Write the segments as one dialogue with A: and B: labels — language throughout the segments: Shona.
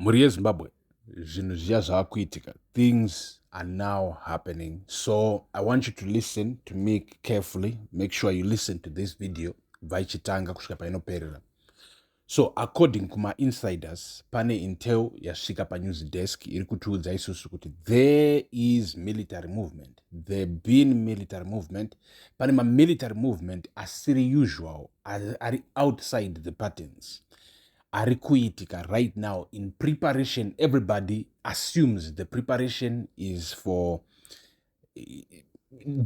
A: Muri yeZimbabwe, zvinhu zviya zvaakuitika. Things are now happening. So I want you to listen to me carefully. Make sure you listen to this video. Vaichitanga kusvika painoperera. So according kuma insiders, pane intel yasvika panews desk iri kutiudza isusu kuti there is military movement. There been military movement. Pane military movement asiri usual, ari outside the patterns. Ari kuitika right now in preparation. Everybody assumes the preparation is for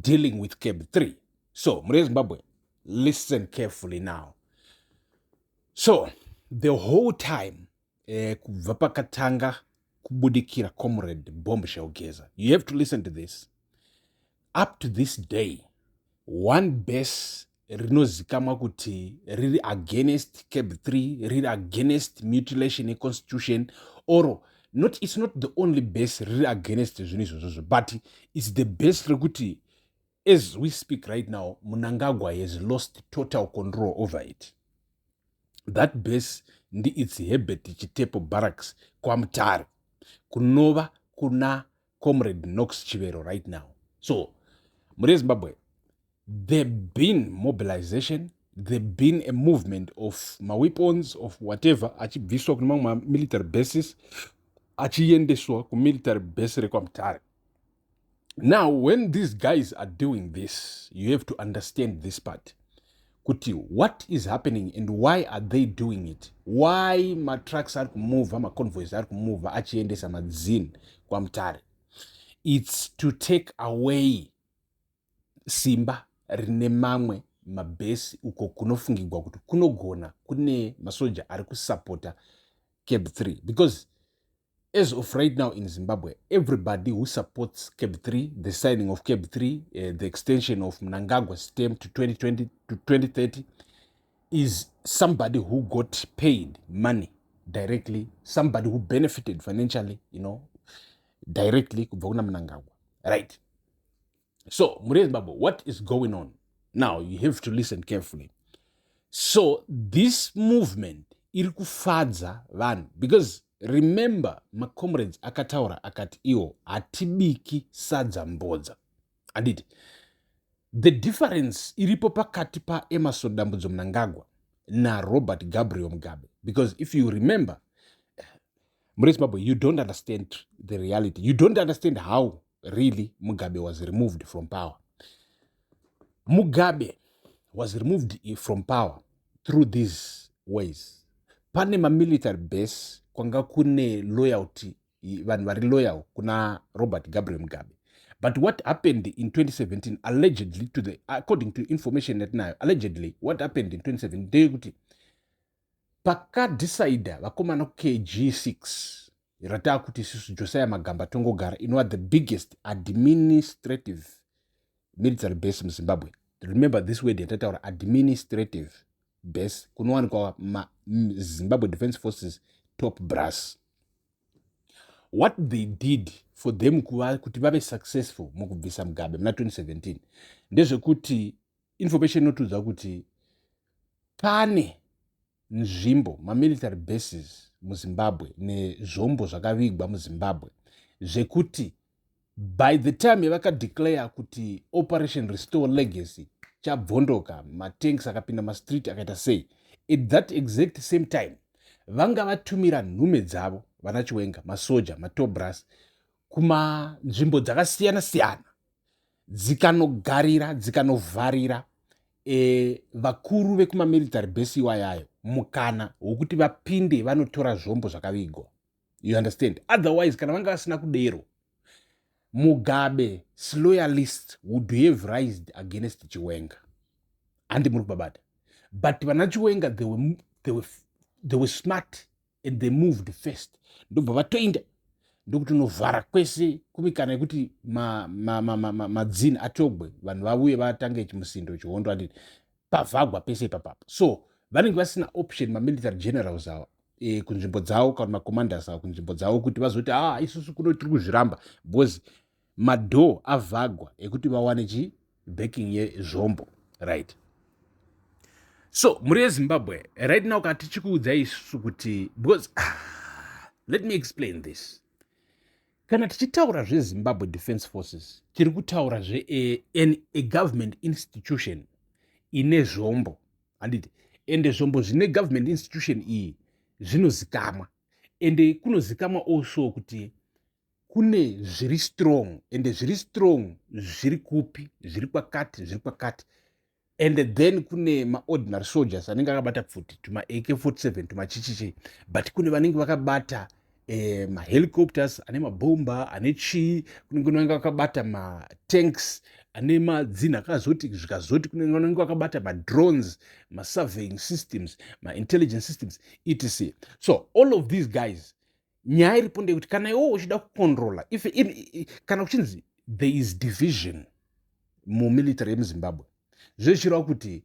A: dealing with Cab 3. So, Mure Zimbabwe, listen carefully now. So, the whole time, kubva pakatanga kubudikira comrade bombshell Geza, you have to listen to this. Up to this day, one base rinozikamwa kuti riri against Cab 3, riri against mutilation in constitution, or not, it's not the only base riri against zvinhu izvozvo, but it's the base rekuti, as we speak right now, Mnangagwa has lost total control over it. That base ndi its Hebert Chitepo Barracks kwa Mutare kunova kuna comrade Knox Chivero right now. So Mure Zimbabwe, there been mobilization, there been a movement of weapons of whatever achibviswa kuna mamwe military bases achiendeswa ku military base rekwa Mutare. Now when these guys are doing this, you have to understand this part. Kuti, what is happening and why are they doing it? Why ma trucks are move, ma convoys are move, achiendesa madzin kwa Mutare? It's to take away simba rine mamwe mabase uko kunofungirwa kuti kunogona kune masoja ari kusupporta Cab 3, because as of right now in Zimbabwe, everybody who supports Cab 3, the signing of Cab 3, the extension of Mnangagwa's term to 2020 to 2030, is somebody who got paid money directly, somebody who benefited financially, directly kubva kuna Mnangagwa. Right. So, Mure Zimbabwe, what is going on? Now, you have to listen carefully. So, this movement iri kufadza vanhu, because remember, my comrades akataura akati iwo atibiki sadza mbodza. Anditi, the difference iripo pakati pa Emerson Dambudzo Mnangagwa na Robert Gabriel Mugabe. Because if you remember, Mure Zimbabwe, you don't understand the reality. You don't understand how really Mugabe was removed from power. Mugabe was removed from power through these ways. Pane ma military base kwanga kune loyalty, vanhu vari loyal kuna Robert Gabriel Mugabe. But what happened in 2017, allegedly, according to information that now, allegedly, what happened in 2017, ndeyekuti pakadecida vakomana KG6 ratava kuti sisu Josiah Magamba tongogara inova the biggest administrative military base muZimbabwe. Remember this word yatataura administrative base kunowanikwa Zimbabwe Defense Forces top brass. What they did for them kuti vave successful mukubvisa Mugabe muna 2017 ndezvekuti information inotiudza kuti pane nzvimbo military bases muZimbabwe nezvombo zvakavigwa muZimbabwe zvekuti by the time vakadeclare kuti Operation Restore Legacy chabvondoka, matanks akapinda mastreet akaita sei, at that exact same time vanga vatumira nhume dzavo vanachiwenga masoja matobras kuma nzvimbo dzakasiyana siyana dzikanogarira dzikanovharira vakuru vekuma military base iwayayo mukana wokuti vapinde vanotora zvombo zvakavigwa. You understand? Otherwise kana vanga vasina kudero, Mugabe's loyalists would have rised against Chiwenga and Murubabata. But vanachiwenga, they were smart and they moved first. Ndobva vatoenda ndokuti novhara kwese kumikana yekuti madzini atogwe vanhu vauye vatange chimusindo chihondo anditi pavhagwa pese ipapapo. So vanenge vasina option military generals ava kunzvimbo dzavo kana macommanders ava kunzvimbo dzavo kuti vazoti isusu kuno tiri kuzviramba because madhoo avhagwa ekuti vawane backing yezvombo. Right. So Mure Zimbabwe right now kati chikuudzai isusu kuti because Let me explain this. Kana tichitaura zvezimbabwe defense forces tiri kutaura a government institution ine zvombo, handiti, ende zvombo zvine government institution iyi zvinozikamwa, ende kunozikamwa also kuti kune zviri strong, ende zviri strong zviri kupi, zviri kwakati, and then kune maordinary soldiers anenge akabata pfuti tuma AK-47 tumachichichi, but kune vanenge vakabata mahelicopters ane mabomba ane chii, kunenge vakabata matanks ane madzina akazoti zvikazoti, kune vanenge vakabata madrones, masurveying systems, maintelligence systems, etc. So all of these guys, nyaya iripo ndekuti kana iwo uchida kucontrola, kana kuchinzi there is division mumilitary yemuzimbabwe, zvichireva kuti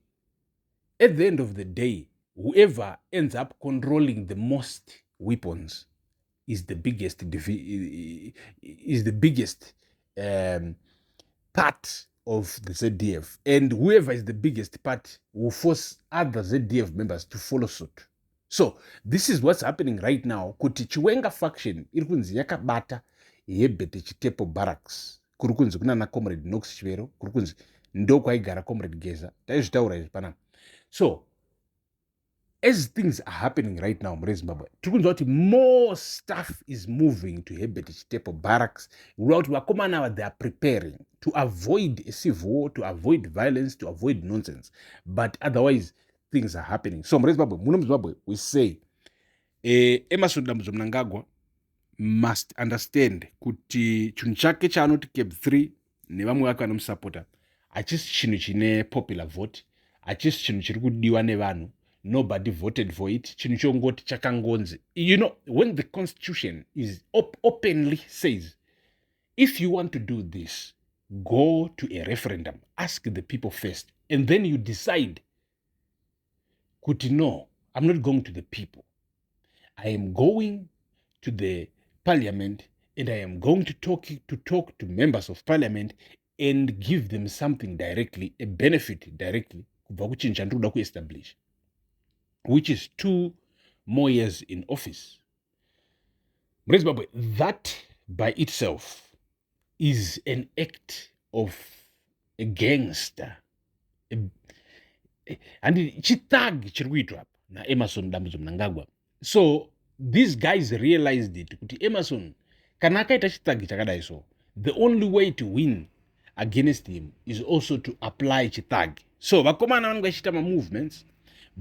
A: at the end of the day whoever ends up controlling the most weapons is the biggest part of the ZDF, and whoever is the biggest part will force other ZDF members to follow suit. So this is what's happening right now. Kuti Chiwenga faction iri kunzi yakabata Hebete Chitepo barracks, kuri kunzi kuna na comrade Knox Chivero, kuri kunzi ndo kwaigara comrade Geza, taizvitaura izvi panapa. So as things are happening right now in Zimbabwe, more stuff is moving to Hebete Chitepo barracks. Wakomana, they are preparing to avoid a civil war, to avoid violence, to avoid nonsense. But otherwise, things are happening. So in Zimbabwe, we say, Emerson Mnangagwa must understand kuti chinhu chake chaanoti Cap 3 nevamwe vake vanomusapota hachisi chinhu chine popular vote, hachisi chinhu chiri kudiwa nevanhu. Nobody voted for it. Chinhu chongoti chakangonzi. You know, when the constitution is openly says, if you want to do this, go to a referendum, ask the people first, and then you decide, kuti no, I'm not going to the people. I am going to the parliament, and I am going to talk to members of parliament and give them something directly, a benefit directly, kubva kuchinja ndikuda kuestablish, which is 2 more years in office. Zimbabwe, that by itself is an act of a gangster. And chitag chiri kuitwa na Emerson Mnangagwa. So these guys realized it kuti Emerson kana akaita chitagi chakadai, so the only way to win against him is also to apply chitagi. So vakomana vanenge vachiita movements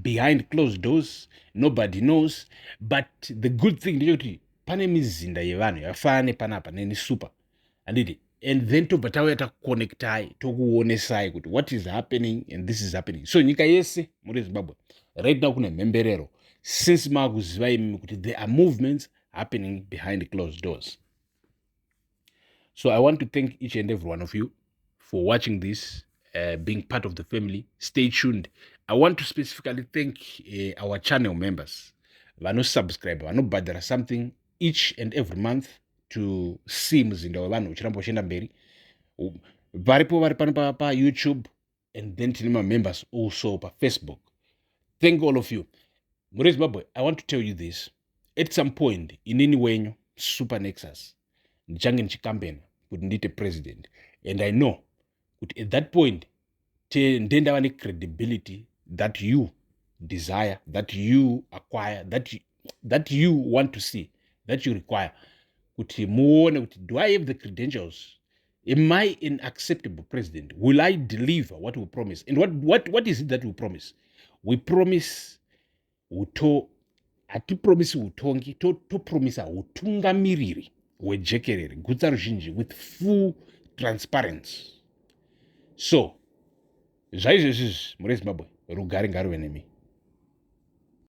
A: behind closed doors, nobody knows, but the good thing ndechekuti pane mizinda yevanhu yakafanana nepanapa neni super, and then tobva tauya takuconnectai tokuonesai kuti what is happening and this is happening. So nyika yese muri Zimbabwe right now kune mhemberero, since maakuziva imimi kuti there are movements happening behind closed doors. So I want to thank each and every one of you for watching this, being part of the family. Stay tuned. I want to specifically thank our channel members. Vano subscribe, vano badara something each and every month to see muzinda wevanhu uchirambo uchienda mberi. Varipo vari pano pa YouTube, and then tine members also pa Facebook. Thank all of you. Muri Zimbabwe, I want to tell you this. At some point, inini wenyu Super Nexus ndichange ndichikambena kuti ndiite president, and I know kuti at that point ndendava necredibility that you desire, that you acquire, that you want to see, that you require, kuti muone kuti do I have the credentials? Am I an acceptable president? Will I deliver what we promise? And what is it that we promise? We promise hatipromisi utongi, topromisa utungamiriri hwejekerere gutsa ruzhinji with full transparency. So zvaizvozvizvi muri Zimbabwe, rugare ngaruve nemi.